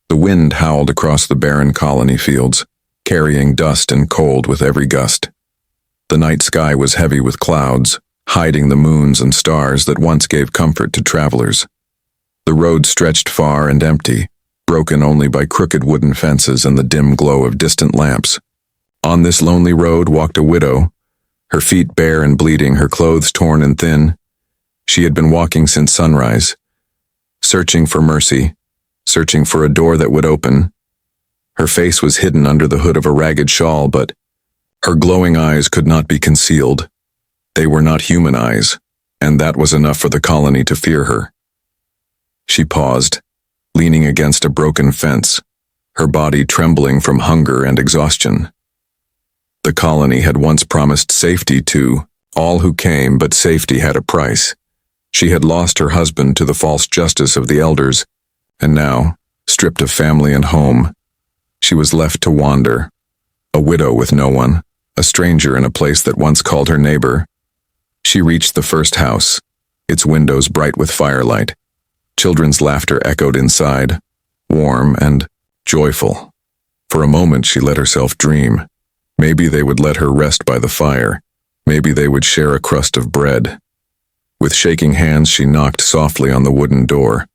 The wind howled across the barren colony fields, carrying dust and cold with every gust. The night sky was heavy with clouds, hiding the moons and stars that once gave comfort to travelers. The road stretched far and empty, broken only by crooked wooden fences and the dim glow of distant lamps. On this lonely road walked a widow, her feet bare and bleeding, her clothes torn and thin. She had been walking since sunrise, searching for mercy, searching for a door that would open. Her face was hidden under the hood of a ragged shawl, but her glowing eyes could not be concealed. They were not human eyes, and that was enough for the colony to fear her. She paused, leaning against a broken fence, her body trembling from hunger and exhaustion. The colony had once promised safety to all who came, but safety had a price. She had lost her husband to the false justice of the elders, and now, stripped of family and home, she was left to wander, a widow with no one, a stranger in a place that once called her neighbor. She reached the first house, its windows bright with firelight. Children's laughter echoed inside, warm and joyful. For a moment she let herself dream. Maybe they would let her rest by the fire. Maybe they would share a crust of bread. With shaking hands she knocked softly on the wooden door.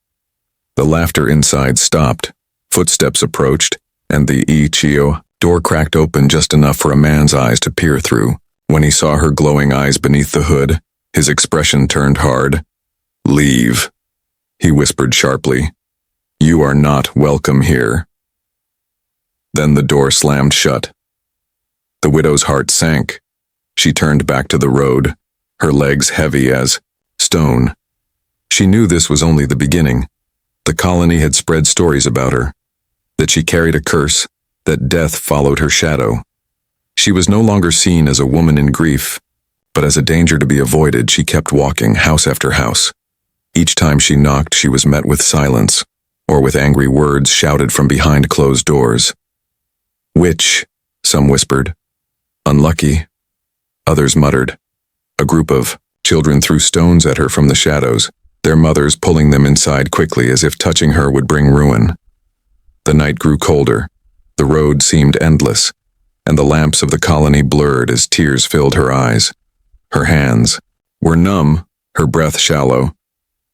The laughter inside stopped, footsteps approached, and the Ichio door cracked open just enough for a man's eyes to peer through. When he saw her glowing eyes beneath the hood, his expression turned hard. "Leave," he whispered sharply. "You are not welcome here." Then the door slammed shut. The widow's heart sank. She turned back to the road, her legs heavy as stone. She knew this was only the beginning. The colony had spread stories about her, that she carried a curse, that death followed her shadow. She was no longer seen as a woman in grief, but as a danger to be avoided. She kept walking, house after house. Each time she knocked, she was met with silence, or with angry words shouted from behind closed doors. "Witch," some whispered. "Unlucky," others muttered. A group of children threw stones at her from the shadows, their mothers pulling them inside quickly as if touching her would bring ruin. The night grew colder, the road seemed endless, and the lamps of the colony blurred as tears filled her eyes. Her hands were numb, her breath shallow.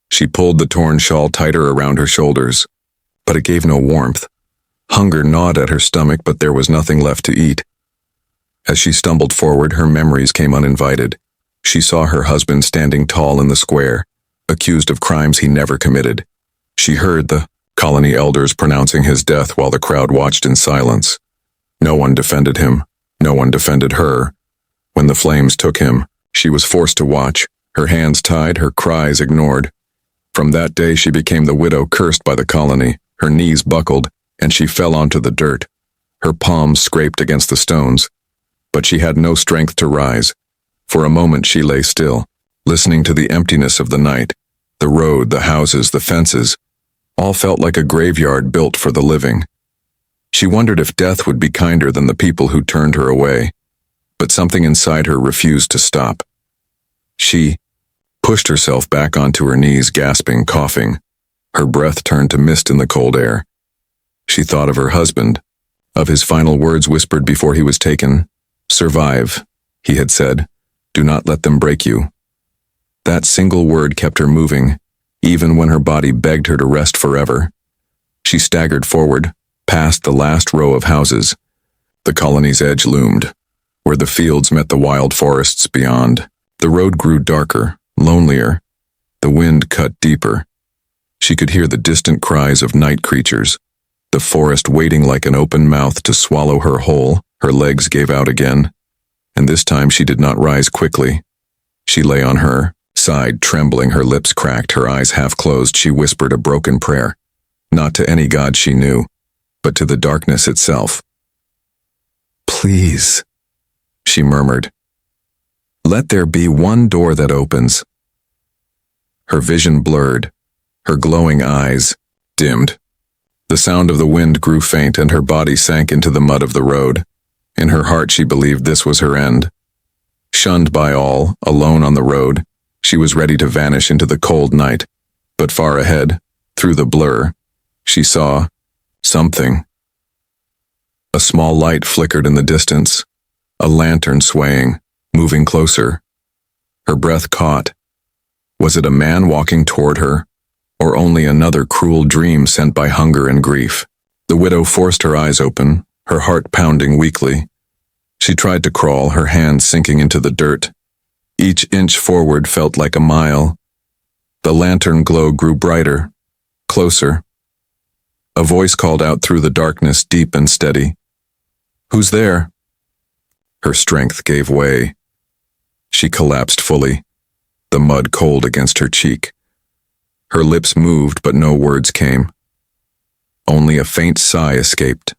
She pulled the torn shawl tighter around her shoulders, but it gave no warmth. Hunger gnawed at her stomach, but there was nothing left to eat. As she stumbled forward, her memories came uninvited. She saw her husband standing tall in the square, accused of crimes he never committed. She heard the colony elders pronouncing his death while the crowd watched in silence. No one defended him. No one defended her. When the flames took him, she was forced to watch, her hands tied, her cries ignored. From that day she became the widow cursed by the colony. Her knees buckled, and she fell onto the dirt. Her palms scraped against the stones. But she had no strength to rise. For a moment she lay still, listening to the emptiness of the night. The road, the houses, the fences, all felt like a graveyard built for the living. She wondered if death would be kinder than the people who turned her away. But something inside her refused to stop. She pushed herself back onto her knees, gasping, coughing. Her breath turned to mist in the cold air. She thought of her husband, of his final words whispered before he was taken. "Survive," he had said. "Do not let them break you." That single word kept her moving, even when her body begged her to rest forever. She staggered forward, past the last row of houses. The colony's edge loomed, where the fields met the wild forests beyond. The road grew darker, lonelier. The wind cut deeper. She could hear the distant cries of night creatures, the forest waiting like an open mouth to swallow her whole. Her legs gave out again, and this time she did not rise quickly. She lay on her side, trembling, her lips cracked, her eyes half closed. She whispered a broken prayer, not to any god she knew, but to the darkness itself. "Please," she murmured, "let there be one door that opens." Her vision blurred, her glowing eyes dimmed. The sound of the wind grew faint and her body sank into the mud of the road. In her heart she believed this was her end. Shunned by all, alone on the road, she was ready to vanish into the cold night. But far ahead, through the blur, she saw Something. A small light flickered in the distance, a lantern swaying, moving closer. Her breath caught. Was it a man walking toward her, or only another cruel dream sent by hunger and grief? The widow forced her eyes open, her heart pounding weakly. She tried to crawl, her hands sinking into the dirt. Each inch forward felt like a mile. The lantern glow grew brighter, closer. A voice called out through the darkness, deep and steady. "Who's there?" Her strength gave way. She collapsed fully, the mud cold against her cheek. Her lips moved, but no words came. Only a faint sigh escaped.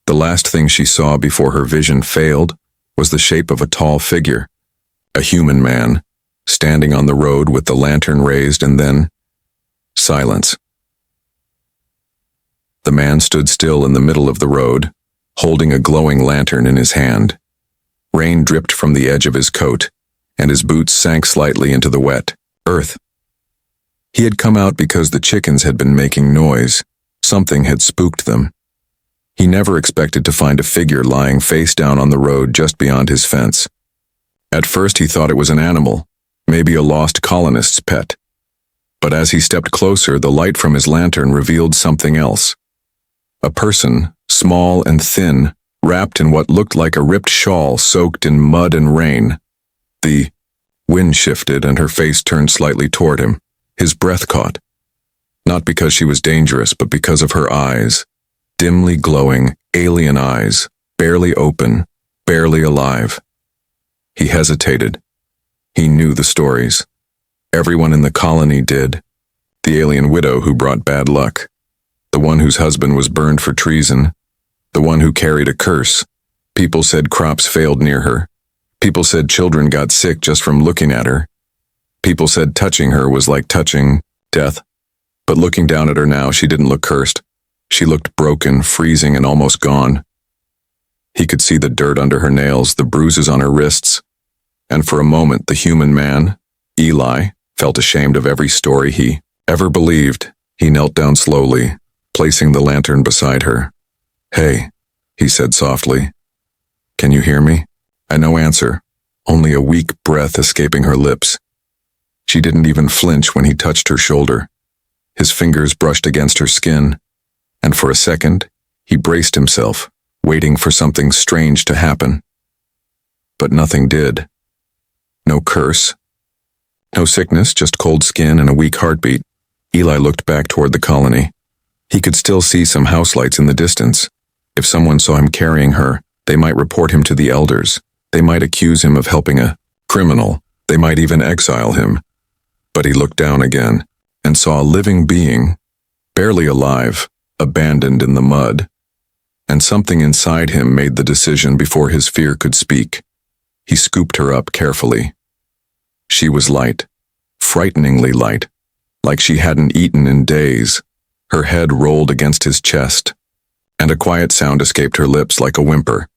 The last thing she saw before her vision failed was the shape of a tall figure, a human man, standing on the road with the lantern raised, and then silence. The man stood still in the middle of the road, holding a glowing lantern in his hand. Rain dripped from the edge of his coat, and his boots sank slightly into the wet earth. He had come out because the chickens had been making noise. Something had spooked them. He never expected to find a figure lying face down on the road just beyond his fence. At first he thought it was an animal, maybe a lost colonist's pet. But as he stepped closer, the light from his lantern revealed something else. A person, small and thin, wrapped in what looked like a ripped shawl soaked in mud and rain. The wind shifted and her face turned slightly toward him. His breath caught. Not because she was dangerous, but because of her eyes. Dimly glowing, alien eyes, barely open, barely alive. He hesitated. He knew the stories. Everyone in the colony did. The alien widow who brought bad luck. The one whose husband was burned for treason. The one who carried a curse. People said crops failed near her. People said children got sick just from looking at her. People said touching her was like touching death. But looking down at her now, she didn't look cursed. She looked broken, freezing, and almost gone. He could see the dirt under her nails, the bruises on her wrists. And for a moment, the human man, Eli, felt ashamed of every story he ever believed. He knelt down slowly, placing the lantern beside her. "Hey," he said softly. "Can you hear me?" And no answer, only a weak breath escaping her lips. She didn't even flinch when he touched her shoulder. His fingers brushed against her skin, and for a second, he braced himself, waiting for something strange to happen. But nothing did. No curse. No sickness, just cold skin and a weak heartbeat. Eli looked back toward the colony. He could still see some house lights in the distance. If someone saw him carrying her, they might report him to the elders. They might accuse him of helping a criminal. They might even exile him. But he looked down again and saw a living being, barely alive, abandoned in the mud. And something inside him made the decision before his fear could speak. He scooped her up carefully. She was light, frighteningly light, like she hadn't eaten in days. Her head rolled against his chest, and a quiet sound escaped her lips like a whimper.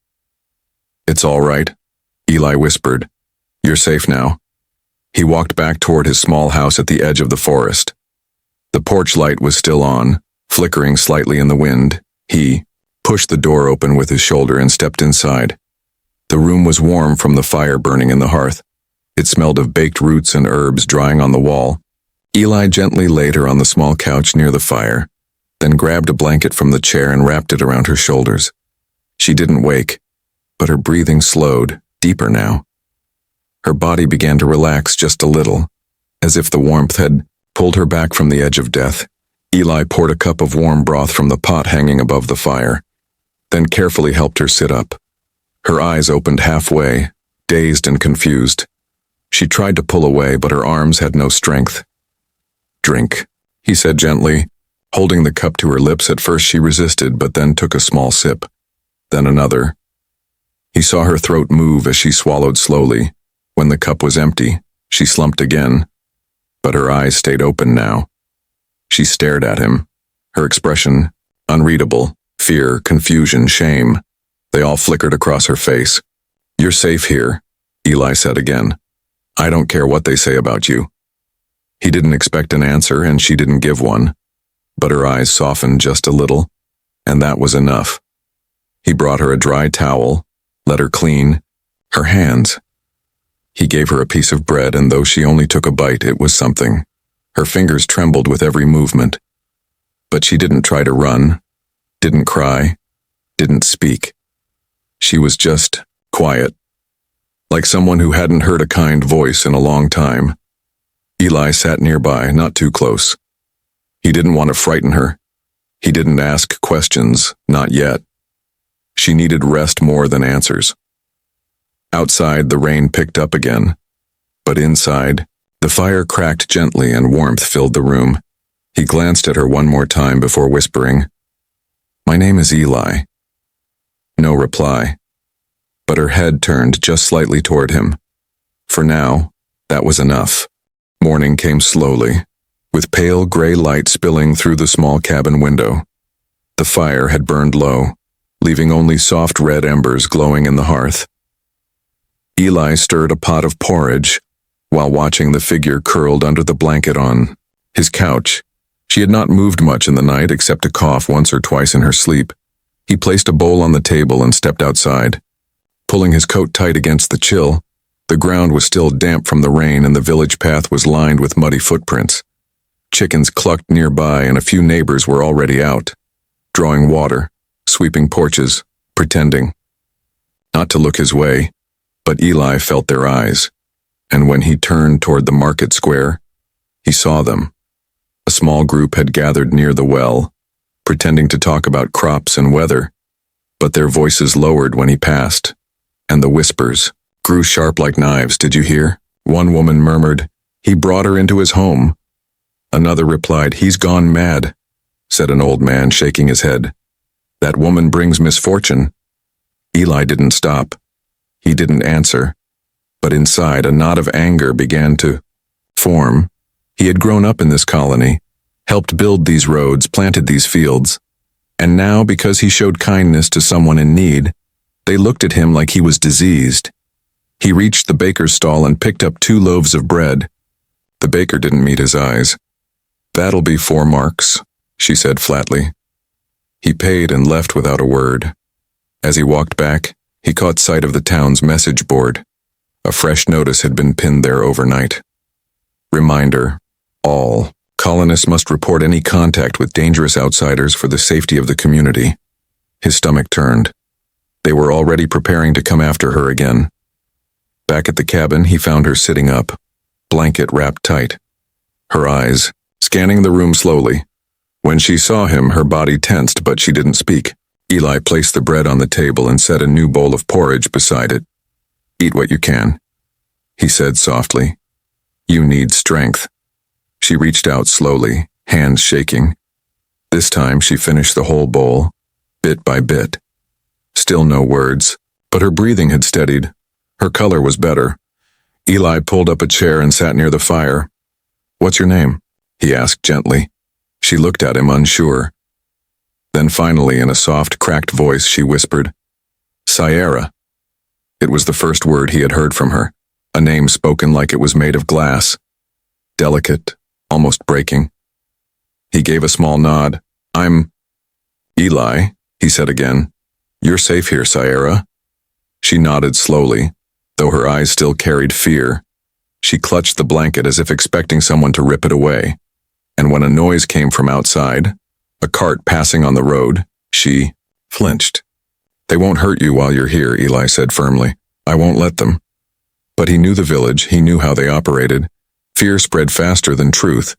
"It's all right," Eli whispered. "You're safe now." He walked back toward his small house at the edge of the forest. The porch light was still on, flickering slightly in the wind. He pushed the door open with his shoulder and stepped inside. The room was warm from the fire burning in the hearth. It smelled of baked roots and herbs drying on the wall. Eli gently laid her on the small couch near the fire, then grabbed a blanket from the chair and wrapped it around her shoulders. She didn't wake, but her breathing slowed, deeper now. Her body began to relax just a little, as if the warmth had pulled her back from the edge of death. Eli poured a cup of warm broth from the pot hanging above the fire, then carefully helped her sit up. Her eyes opened halfway, dazed and confused. She tried to pull away, but her arms had no strength. "Drink," he said gently, holding the cup to her lips. At first she resisted, but then took a small sip, then another. He saw her throat move as she swallowed slowly. When the cup was empty, she slumped again, but her eyes stayed open now. She stared at him, her expression unreadable, fear, confusion, shame. They all flickered across her face. "You're safe here," Eli said again. "I don't care what they say about you." He didn't expect an answer, and she didn't give one, but her eyes softened just a little. and that was enough. He brought her a dry towel, let her clean her hands. He gave her a piece of bread, and though she only took a bite, it was something. Her fingers trembled with every movement. But she didn't try to run, didn't cry, didn't speak. She was just quiet, like someone who hadn't heard a kind voice in a long time. Eli sat nearby, not too close. He didn't want to frighten her. He didn't ask questions, not yet. She needed rest more than answers. Outside, the rain picked up again, but inside, the fire cracked gently and warmth filled the room. He glanced at her one more time before whispering, "My name is Eli." No reply, but her head turned just slightly toward him. For now, that was enough. Morning came slowly, with pale gray light spilling through the small cabin window. The fire had burned low, leaving only soft red embers glowing in the hearth. Eli stirred a pot of porridge while watching the figure curled under the blanket on his couch. She had not moved much in the night except to cough once or twice in her sleep. He placed a bowl on the table and stepped outside. Pulling his coat tight against the chill, the ground was still damp from the rain and the village path was lined with muddy footprints. Chickens clucked nearby and a few neighbors were already out, drawing water, sweeping porches, pretending not to look his way, but Eli felt their eyes, and when he turned toward the market square, he saw them. A small group had gathered near the well, pretending to talk about crops and weather, but their voices lowered when he passed, and the whispers grew sharp like knives. "Did you hear?" One woman murmured, "He brought her into his home." Another replied, "He's gone mad," said an old man, shaking his head. "That woman brings misfortune." Eli didn't stop. He didn't answer, but inside a knot of anger began to form. He had grown up in this colony, helped build these roads, planted these fields, and now, because he showed kindness to someone in need, they looked at him like he was diseased. He reached the baker's stall and picked up 2 loaves of bread. The baker didn't meet his eyes. "That'll be 4 marks," she said flatly. He paid and left without a word. As he walked back, he caught sight of the town's message board. A fresh notice had been pinned there overnight. Reminder: all colonists must report any contact with dangerous outsiders for the safety of the community. His stomach turned. They were already preparing to come after her again. Back at the cabin, he found her sitting up, blanket wrapped tight, her eyes scanning the room slowly. When she saw him, her body tensed, but she didn't speak. Eli placed the bread on the table and set a new bowl of porridge beside it. "Eat what you can," he said softly. "You need strength." She reached out slowly, hands shaking. This time she finished the whole bowl, bit by bit. Still no words, but her breathing had steadied. Her color was better. Eli pulled up a chair and sat near the fire. "What's your name?" he asked gently. She looked at him, unsure. Then finally, in a soft, cracked voice, she whispered, "Sierra." It was the first word he had heard from her, a name spoken like it was made of glass. Delicate, almost breaking. He gave a small nod. "I'm Eli," he said again. "You're safe here, Sierra." She nodded slowly, though her eyes still carried fear. She clutched the blanket as if expecting someone to rip it away, and when a noise came from outside, a cart passing on the road, she flinched. "They won't hurt you while you're here," Eli said firmly. "I won't let them." But he knew the village, he knew how they operated. Fear spread faster than truth,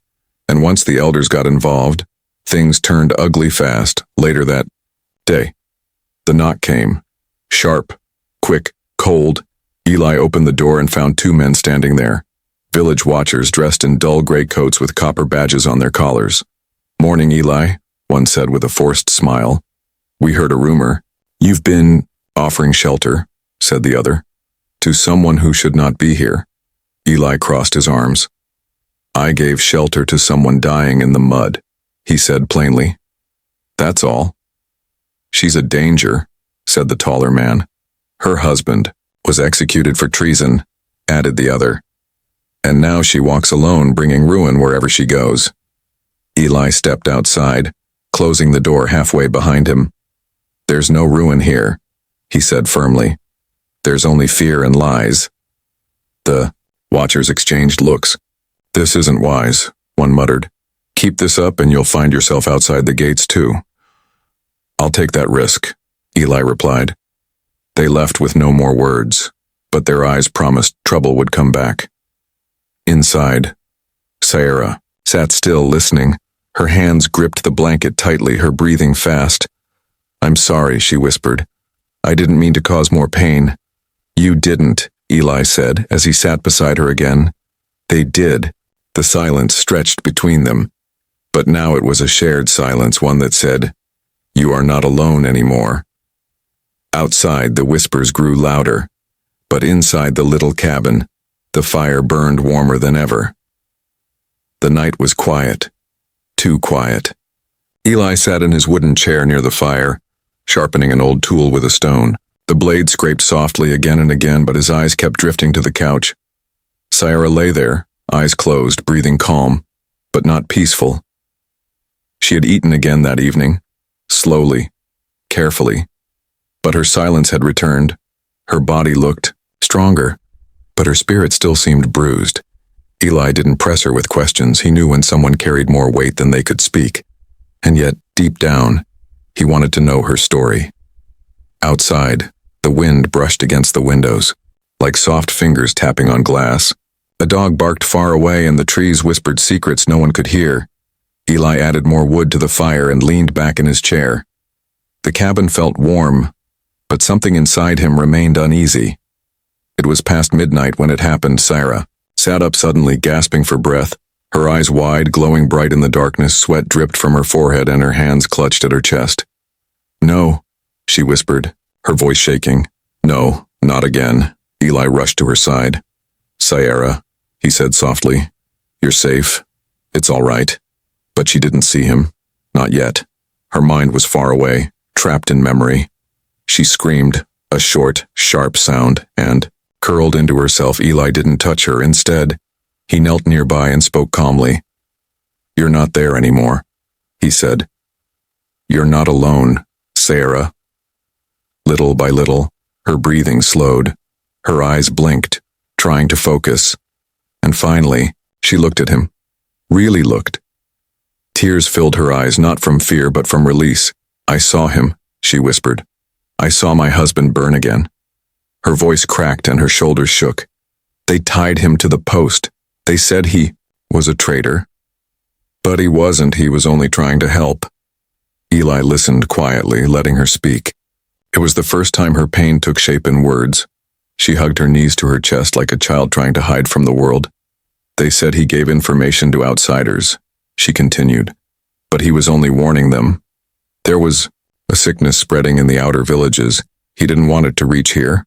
and once the elders got involved, things turned ugly fast. Later that day, the knock came. Sharp, quick, cold. Eli opened the door and found 2 men standing there. Village watchers dressed in dull gray coats with copper badges on their collars. "Morning, Eli," one said with a forced smile. "We heard a rumor." "You've been offering shelter," said the other, "to someone who should not be here." Eli crossed his arms. "I gave shelter to someone dying in the mud," he said plainly. "That's all." "She's a danger," said the taller man. "Her husband was executed for treason," added the other. "And now she walks alone, bringing ruin wherever she goes." Eli stepped outside, closing the door halfway behind him. "There's no ruin here," he said firmly. "There's only fear and lies." The watchers exchanged looks. "This isn't wise," one muttered. "Keep this up and you'll find yourself outside the gates too." "I'll take that risk," Eli replied. They left with no more words, but their eyes promised trouble would come back. Inside, Sarah sat still listening. Her hands gripped the blanket tightly, her breathing fast. "I'm sorry," she whispered. "I didn't mean to cause more pain." "You didn't," Eli said as he sat beside her again. They did. The silence stretched between them. But now it was a shared silence, one that said, "You are not alone anymore." Outside, the whispers grew louder. But inside the little cabin, the fire burned warmer than ever. The night was quiet. Too quiet. Eli sat in his wooden chair near the fire, sharpening an old tool with a stone. The blade scraped softly again and again, but his eyes kept drifting to the couch. Sarah lay there, eyes closed, breathing calm, but not peaceful. She had eaten again that evening, slowly, carefully, but her silence had returned. Her body looked stronger, but her spirit still seemed bruised. Eli didn't press her with questions. He knew when someone carried more weight than they could speak. And yet, deep down, he wanted to know her story. Outside, the wind brushed against the windows, like soft fingers tapping on glass. A dog barked far away and the trees whispered secrets no one could hear. Eli added more wood to the fire and leaned back in his chair. The cabin felt warm, but something inside him remained uneasy. It was past midnight when it happened. Sarah sat up suddenly, gasping for breath, her eyes wide, glowing bright in the darkness. Sweat dripped from her forehead and her hands clutched at her chest. "No," she whispered, her voice shaking. "No, not again." Eli rushed to her side. "Sarah," he said softly, "you're safe. It's all right." But she didn't see him. Not yet. Her mind was far away, trapped in memory. She screamed, a short, sharp sound, and curled into herself. Eli didn't touch her. Instead, he knelt nearby and spoke calmly. "You're not there anymore," he said. "You're not alone, Sarah." Little by little, her breathing slowed. Her eyes blinked, trying to focus. And finally, she looked at him. Really looked. Tears filled her eyes, not from fear but from release. "I saw him," she whispered. "I saw my husband burn again." Her voice cracked and her shoulders shook. "They tied him to the post. They said he was a traitor." "But he wasn't. He was only trying to help." Eli listened quietly, letting her speak. It was the first time her pain took shape in words. She hugged her knees to her chest like a child trying to hide from the world. "They said he gave information to outsiders," she continued, "but he was only warning them. There was a sickness spreading in the outer villages. He didn't want it to reach here.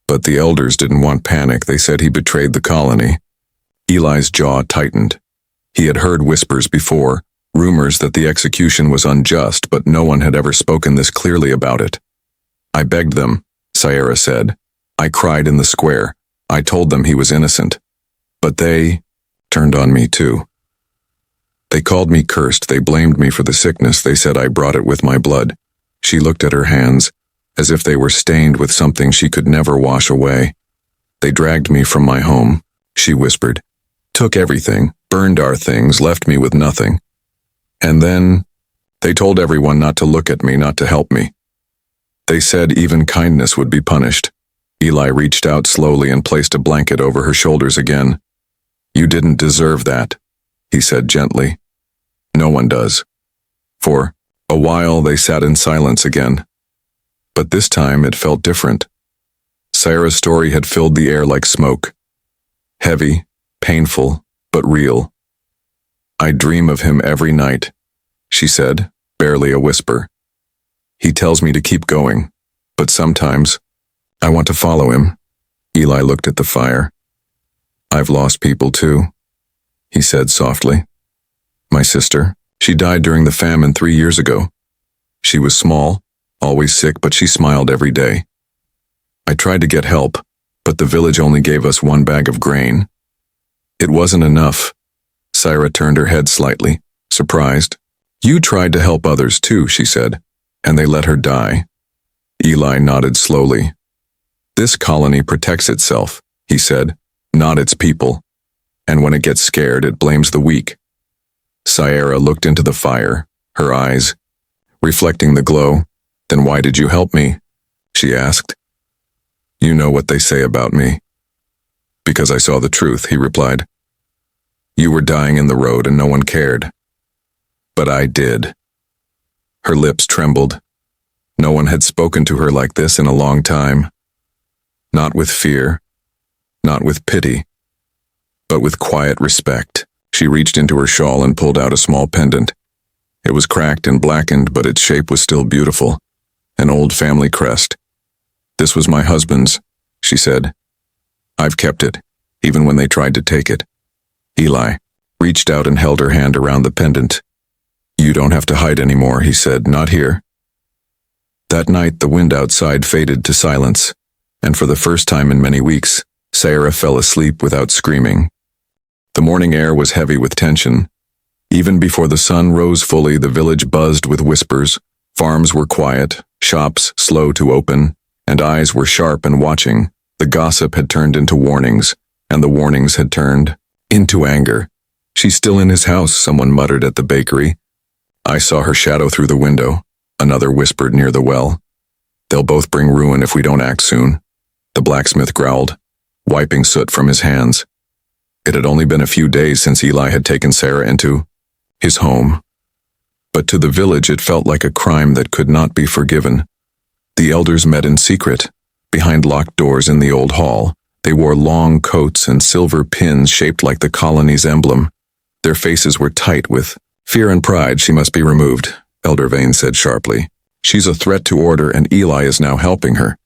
But the elders didn't want panic. They said he betrayed the colony." Eli's jaw tightened. He had heard whispers before, rumors that the execution was unjust, but no one had ever spoken this clearly about it. "I begged them," Sarah said. "I cried in the square. I told them he was innocent. But they turned on me too. They called me cursed. They blamed me for the sickness. They said I brought it with my blood." She looked at her hands, as if they were stained with something she could never wash away. "They dragged me from my home," she whispered. "Took everything, burned our things, left me with nothing. And then they told everyone not to look at me, not to help me. They said even kindness would be punished." Eli reached out slowly and placed a blanket over her shoulders again. "You didn't deserve that," he said gently. "No one does." For a while they sat in silence again. But this time it felt different. Sarah's story had filled the air like smoke. Heavy, painful, but real. "I dream of him every night," she said, barely a whisper. "He tells me to keep going, but sometimes I want to follow him." Eli looked at the fire. "I've lost people too," he said softly. "My sister, she died during the famine 3 years ago. She was small, always sick, but she smiled every day. I tried to get help, but the village only gave us 1 bag of grain. It wasn't enough." Sarah turned her head slightly, surprised. You tried to help others too, she said, and they let her die. Eli nodded slowly. This colony protects itself, he said, not its people. And when it gets scared, it blames the weak. Sierra looked into the fire, her eyes reflecting the glow. Then why did you help me? She asked. You know what they say about me. Because I saw the truth, he replied. You were dying in the road and no one cared. But I did. Her lips trembled. No one had spoken to her like this in a long time. Not with fear, not with pity, but with quiet respect. She reached into her shawl and pulled out a small pendant. It was cracked and blackened, but its shape was still beautiful. An old family crest. This was my husband's, she said. I've kept it, even when they tried to take it. Eli reached out and held her hand around the pendant. You don't have to hide anymore, he said, not here. That night, the wind outside faded to silence, and for the first time in many weeks, Sarah fell asleep without screaming. The morning air was heavy with tension. Even before the sun rose fully, the village buzzed with whispers. Farms were quiet, shops slow to open, and eyes were sharp and watching. The gossip had turned into warnings, and the warnings had turned into anger. She's still in his house, someone muttered at the bakery. I saw her shadow through the window, another whispered near the well. They'll both bring ruin if we don't act soon, the blacksmith growled, wiping soot from his hands. It had only been a few days since Eli had taken Sarah into his home. But to the village it felt like a crime that could not be forgiven. The elders met in secret, behind locked doors in the old hall. They wore long coats and silver pins shaped like the colony's emblem. Their faces were tight with fear and pride. She must be removed, Elder Vane said sharply. She's a threat to order and Eli is now helping her.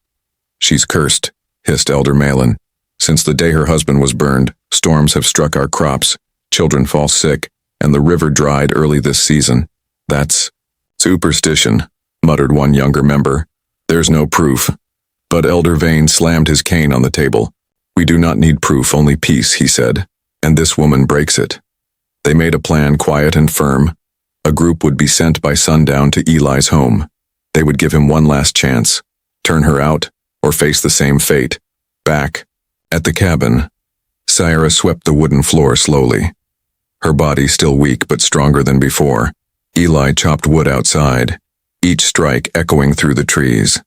She's cursed, hissed Elder Malin. Since the day her husband was burned, storms have struck our crops, children fall sick, and the river dried early this season. That's superstition, muttered one younger member. There's no proof. But Elder Vane slammed his cane on the table. We do not need proof, only peace, he said. And this woman breaks it. They made a plan, quiet and firm. A group would be sent by sundown to Eli's home. They would give him one last chance. Turn her out, or face the same fate. Back at the cabin, Sierra swept the wooden floor slowly. Her body still weak but stronger than before. Eli chopped wood outside, each strike echoing through the trees.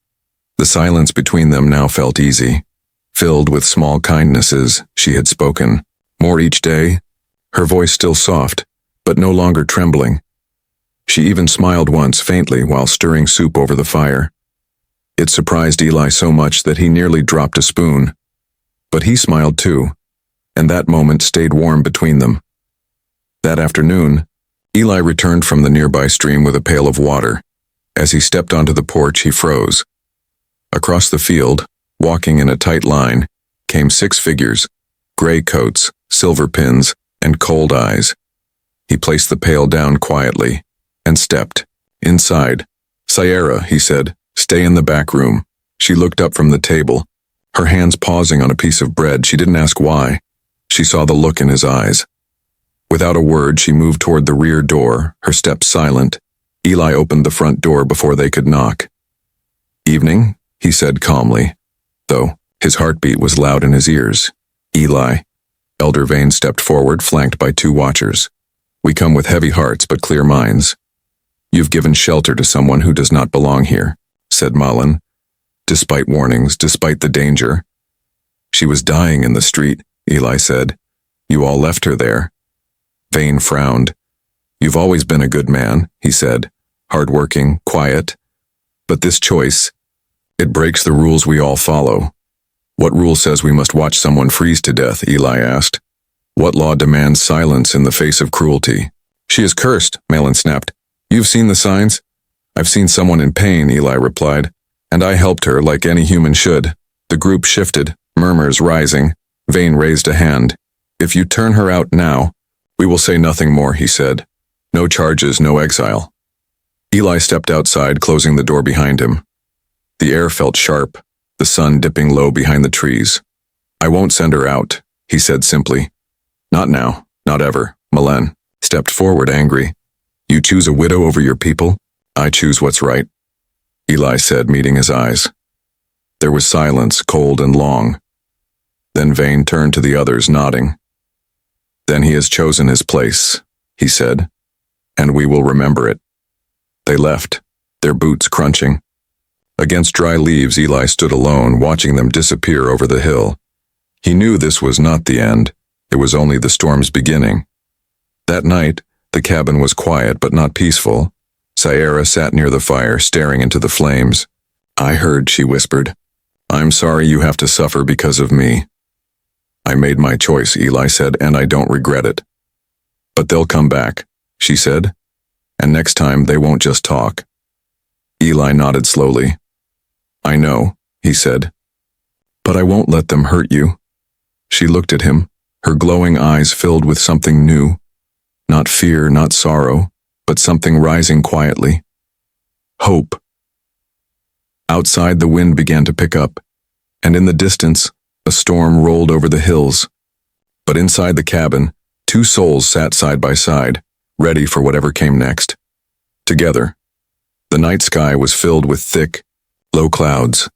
The silence between them now felt easy, filled with small kindnesses she had spoken. More each day, her voice still soft, but no longer trembling. She even smiled once faintly while stirring soup over the fire. It surprised Eli so much that he nearly dropped a spoon. But he smiled too, and that moment stayed warm between them. That afternoon, Eli returned from the nearby stream with a pail of water. As he stepped onto the porch, he froze. Across the field, walking in a tight line, came 6 figures, gray coats, silver pins, and cold eyes. He placed the pail down quietly and stepped inside. Sierra, he said, stay in the back room. She looked up from the table, her hands pausing on a piece of bread. She didn't ask why. She saw the look in his eyes. Without a word, she moved toward the rear door, her steps silent. Eli opened the front door before they could knock. Evening, he said calmly, though his heartbeat was loud in his ears. Eli. Elder Vane stepped forward, flanked by 2 watchers. We come with heavy hearts but clear minds. You've given shelter to someone who does not belong here, said Malin. Despite warnings, despite the danger. She was dying in the street, Eli said. You all left her there. Vane frowned. You've always been a good man, he said, hardworking, quiet. But this choice, it breaks the rules we all follow. What rule says we must watch someone freeze to death, Eli asked. What law demands silence in the face of cruelty? She is cursed, Malin snapped. You've seen the signs? I've seen someone in pain, Eli replied, and I helped her like any human should. The group shifted, murmurs rising. Vane raised a hand. If you turn her out now, we will say nothing more, he said. No charges, no exile. Eli stepped outside, closing the door behind him. The air felt sharp, the sun dipping low behind the trees. I won't send her out, he said simply. Not now, not ever. Malin stepped forward, angry. You choose a widow over your people? I choose what's right, Eli said, meeting his eyes. There was silence, cold and long. Then Vane turned to the others, nodding. Then he has chosen his place, he said, and we will remember it. They left, their boots crunching. Against dry leaves, Eli stood alone, watching them disappear over the hill. He knew this was not the end. It was only the storm's beginning. That night, the cabin was quiet but not peaceful. Sierra sat near the fire, staring into the flames. I heard, she whispered. I'm sorry you have to suffer because of me. I made my choice, Eli said, and I don't regret it. But they'll come back, she said, and next time they won't just talk. Eli nodded slowly. I know, he said, but I won't let them hurt you. She looked at him, her glowing eyes filled with something new. Not fear, not sorrow, but something rising quietly. Hope. Outside, the wind began to pick up, and in the distance, a storm rolled over the hills. But inside the cabin, two souls sat side by side, ready for whatever came next. Together, the night sky was filled with thick, low clouds.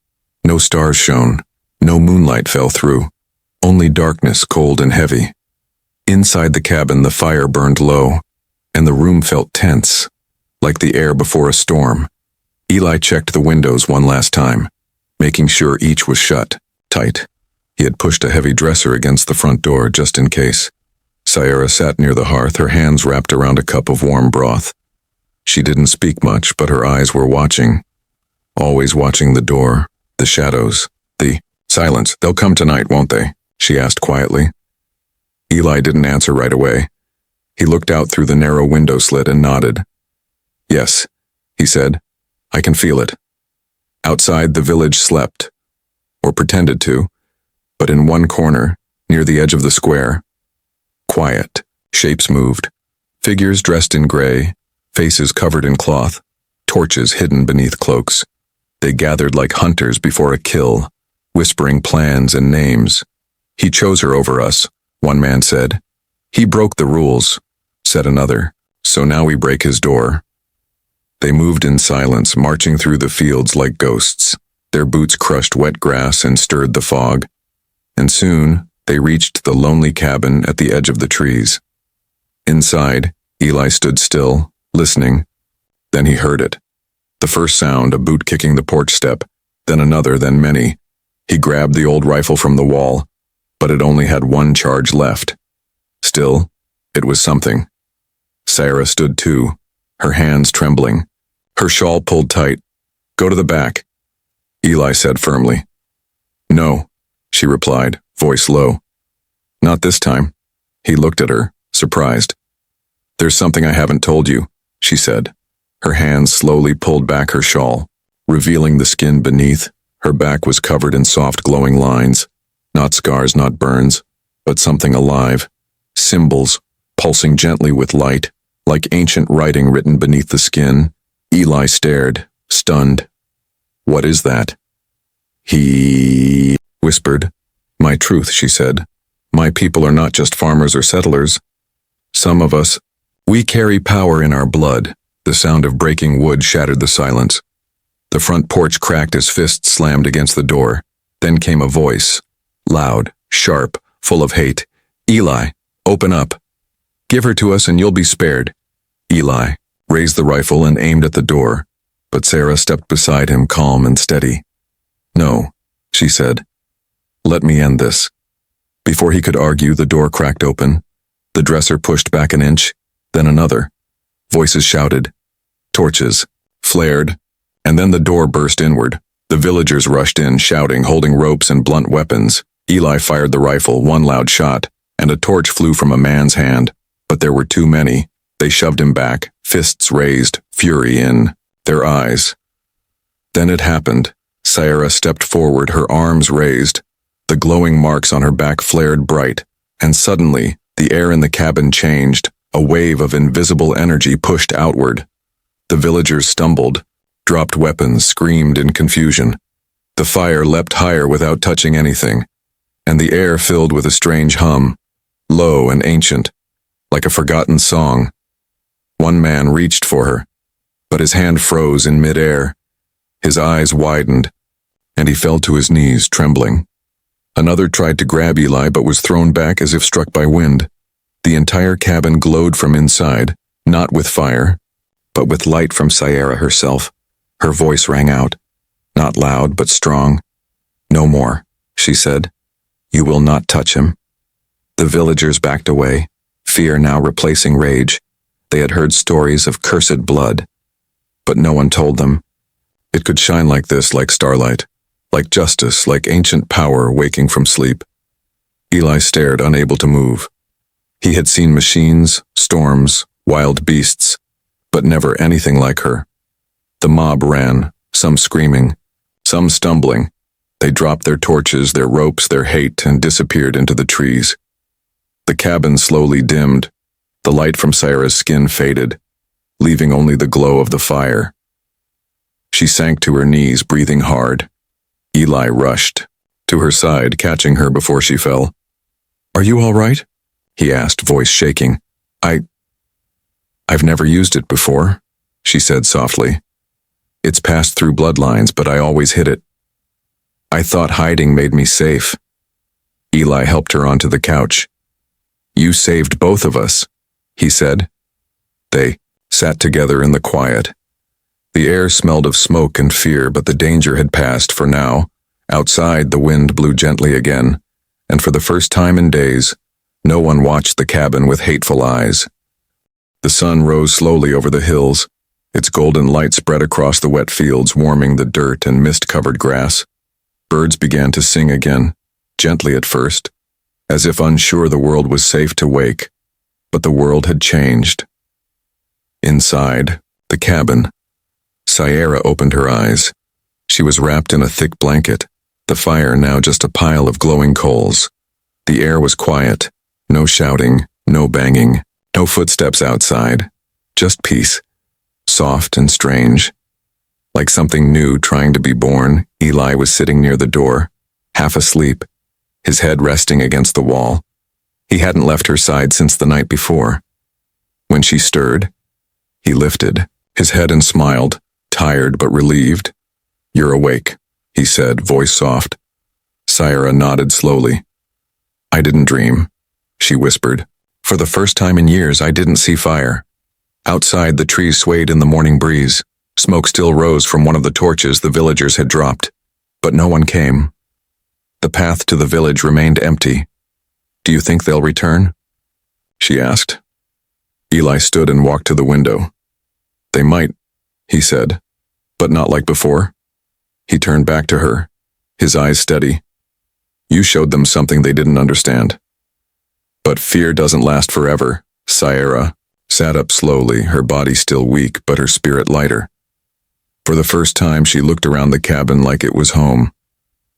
No stars shone, no moonlight fell through, only darkness, cold and heavy. Inside the cabin, the fire burned low, and the room felt tense, like the air before a storm. Eli checked the windows one last time, making sure each was shut, tight. He had pushed a heavy dresser against the front door just in case. Sierra sat near the hearth, her hands wrapped around a cup of warm broth. She didn't speak much, but her eyes were watching. Always watching the door, the shadows, the silence. They'll come tonight, won't they? She asked quietly. Eli didn't answer right away. He looked out through the narrow window slit and nodded. Yes, he said. I can feel it. Outside, the village slept, or pretended to, but in one corner, near the edge of the square, quiet, shapes moved, figures dressed in gray, faces covered in cloth, torches hidden beneath cloaks. They gathered like hunters before a kill, whispering plans and names. He chose her over us, one man said. He broke the rules, said another, so now we break his door. They moved in silence, marching through the fields like ghosts. Their boots crushed wet grass and stirred the fog. And soon, they reached the lonely cabin at the edge of the trees. Inside, Eli stood still, listening. Then he heard it. The first sound, a boot kicking the porch step, then another, then many. He grabbed the old rifle from the wall, but it only had one charge left. Still, it was something. Sarah stood too, her hands trembling, her shawl pulled tight. Go to the back, Eli said firmly. No, she replied, voice low. Not this time. He looked at her, surprised. There's something I haven't told you, she said. Her hands slowly pulled back her shawl, revealing the skin beneath. Her back was covered in soft glowing lines. Not scars, not burns, but something alive. Symbols, pulsing gently with light, like ancient writing written beneath the skin. Eli stared, stunned. What is that? He whispered. My truth, she said. My people are not just farmers or settlers. Some of us, we carry power in our blood. The sound of breaking wood shattered the silence. The front porch cracked as fists slammed against the door. Then came a voice, loud, sharp, full of hate. Eli, open up. Give her to us and you'll be spared. Eli raised the rifle and aimed at the door, but Sarah stepped beside him, calm and steady. No, she said. Let me end this. Before he could argue, the door cracked open. The dresser pushed back an inch, then another. Voices shouted. Torches flared, and then the door burst inward. The villagers rushed in, shouting, holding ropes and blunt weapons. Eli fired the rifle, one loud shot, and a torch flew from a man's hand. But there were too many. They shoved him back, fists raised, fury in their eyes. Then it happened. Sarah stepped forward, her arms raised. The glowing marks on her back flared bright, and suddenly, the air in the cabin changed. A wave of invisible energy pushed outward. The villagers stumbled, dropped weapons, screamed in confusion. The fire leapt higher without touching anything, and the air filled with a strange hum, low and ancient, like a forgotten song. One man reached for her, but his hand froze in midair. His eyes widened, and he fell to his knees, trembling. Another tried to grab Eli but was thrown back as if struck by wind. The entire cabin glowed from inside, not with fire, but with light from Sierra herself. Her voice rang out, not loud but strong. "No more," she said. "You will not touch him." The villagers backed away, fear now replacing rage. They had heard stories of cursed blood, but no one told them. It could shine like this, like starlight, like justice, like ancient power waking from sleep. Eli stared, unable to move. He had seen machines, storms, wild beasts, but never anything like her. The mob ran, some screaming, some stumbling. They dropped their torches, their ropes, their hate, and disappeared into the trees. The cabin slowly dimmed. The light from Sierra's skin faded, leaving only the glow of the fire. She sank to her knees, breathing hard. Eli rushed to her side, catching her before she fell. "Are you all right?" he asked, voice shaking. I've never used it before," she said softly. "It's passed through bloodlines, but I always hid it. I thought hiding made me safe." Eli helped her onto the couch. "You saved both of us," he said. They sat together in the quiet. The air smelled of smoke and fear, but the danger had passed for now. Outside, the wind blew gently again, and for the first time in days, no one watched the cabin with hateful eyes. The sun rose slowly over the hills. Its golden light spread across the wet fields, warming the dirt and mist-covered grass. Birds began to sing again, gently at first, as if unsure the world was safe to wake. But the world had changed. Inside, the cabin, Sierra opened her eyes. She was wrapped in a thick blanket, the fire now just a pile of glowing coals. The air was quiet, no shouting, no banging, no footsteps outside, just peace, soft and strange. Like something new trying to be born, Eli was sitting near the door, half asleep, his head resting against the wall. He hadn't left her side since the night before. When she stirred, he lifted his head and smiled, tired but relieved. "You're awake," he said, voice soft. Sierra nodded slowly. "I didn't dream," she whispered. "For the first time in years, I didn't see fire." Outside, the trees swayed in the morning breeze. Smoke still rose from one of the torches the villagers had dropped, but no one came. The path to the village remained empty. "Do you think they'll return?" she asked. Eli stood and walked to the window. "They might," he said, "but not like before." He turned back to her, his eyes steady. "You showed them something they didn't understand." "But fear doesn't last forever." Sierra sat up slowly, her body still weak but her spirit lighter. For the first time, she looked around the cabin like it was home.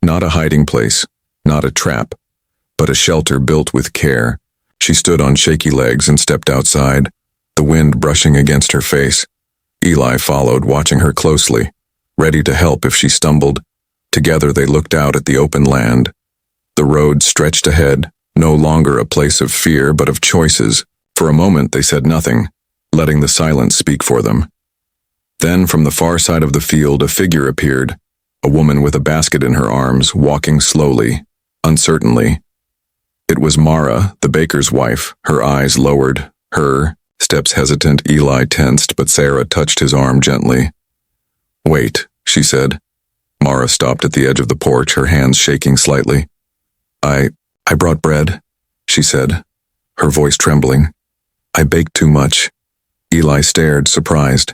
Not a hiding place, not a trap, but a shelter built with care. She stood on shaky legs and stepped outside, the wind brushing against her face. Eli followed, watching her closely, ready to help if she stumbled. Together they looked out at the open land. The road stretched ahead, no longer a place of fear but of choices. For a moment they said nothing, letting the silence speak for them. Then from the far side of the field a figure appeared, a woman with a basket in her arms, walking slowly, uncertainly. It was Mara, the baker's wife, her eyes lowered, her steps hesitant. Eli tensed, but Sarah touched his arm gently. "Wait," she said. Mara stopped at the edge of the porch, her hands shaking slightly. I brought bread," she said, her voice trembling. "I baked too much." Eli stared, surprised.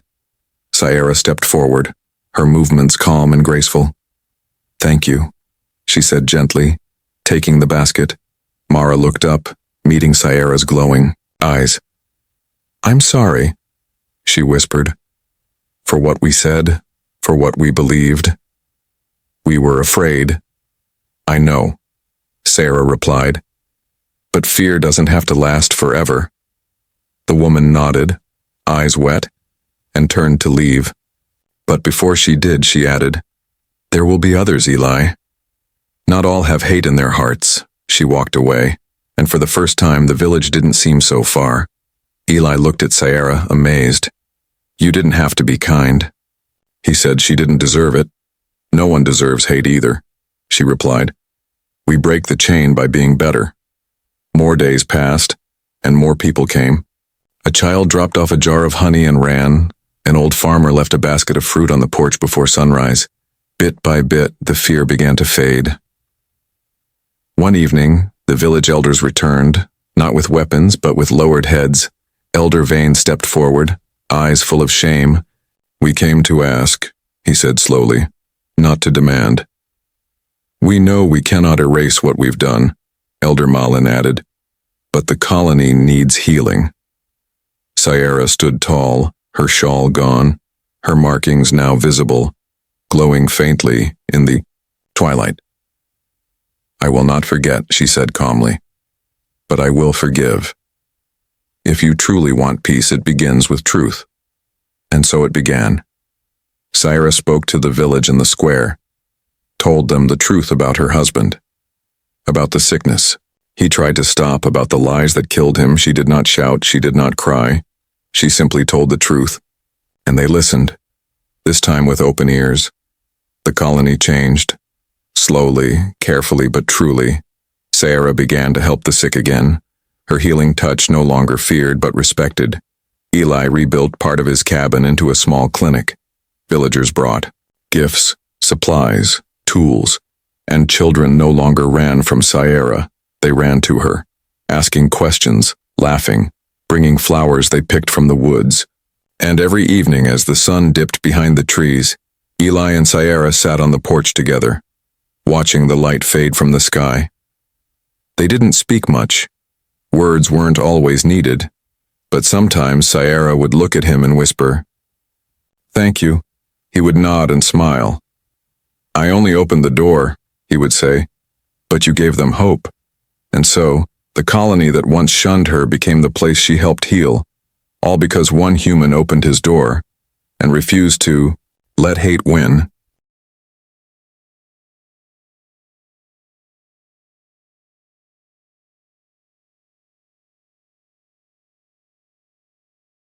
Sierra stepped forward, her movements calm and graceful. "Thank you," she said gently, taking the basket. Mara looked up, meeting Sierra's glowing eyes. "I'm sorry," she whispered. "For what we said, for what we believed. We were afraid." "I know," Sarah replied. "But fear doesn't have to last forever." The woman nodded, eyes wet, and turned to leave. But before she did, she added, "There will be others, Eli. Not all have hate in their hearts." She walked away, and for the first time the village didn't seem so far. Eli looked at Sierra, amazed. You didn't have to be kind. He said she didn't deserve it. No one deserves hate either, she replied. We break the chain by being better. More days passed, and more people came. A child dropped off a jar of honey and ran. An old farmer left a basket of fruit on the porch before sunrise. Bit by bit, the fear began to fade. One evening, the village elders returned, not with weapons, but with lowered heads. Elder Vane stepped forward, eyes full of shame. We came to ask, he said slowly, not to demand. We know we cannot erase what we've done, Elder Malin added, but the colony needs healing. Sierra stood tall, her shawl gone, her markings now visible, glowing faintly in the twilight. I will not forget, she said calmly, but I will forgive. If you truly want peace, it begins with truth. And so it began. Sierra spoke to the village in the square, told them the truth about her husband, about the sickness he tried to stop, about the lies that killed him. She did not shout, she did not cry. She simply told the truth, and they listened, this time with open ears. The colony changed. Slowly, carefully, but truly, Sierra began to help the sick again. Her healing touch no longer feared but respected. Eli rebuilt part of his cabin into a small clinic. Villagers brought gifts, supplies, tools, and children no longer ran from Sierra. They ran to her, asking questions, laughing, bringing flowers they picked from the woods. And every evening as the sun dipped behind the trees, Eli and Sierra sat on the porch together, watching the light fade from the sky. They didn't speak much. Words weren't always needed, but sometimes Sierra would look at him and whisper, "Thank you." He would nod and smile. "I only opened the door," he would say, "but you gave them hope." And so, the colony that once shunned her became the place she helped heal, all because one human opened his door and refused to let hate win.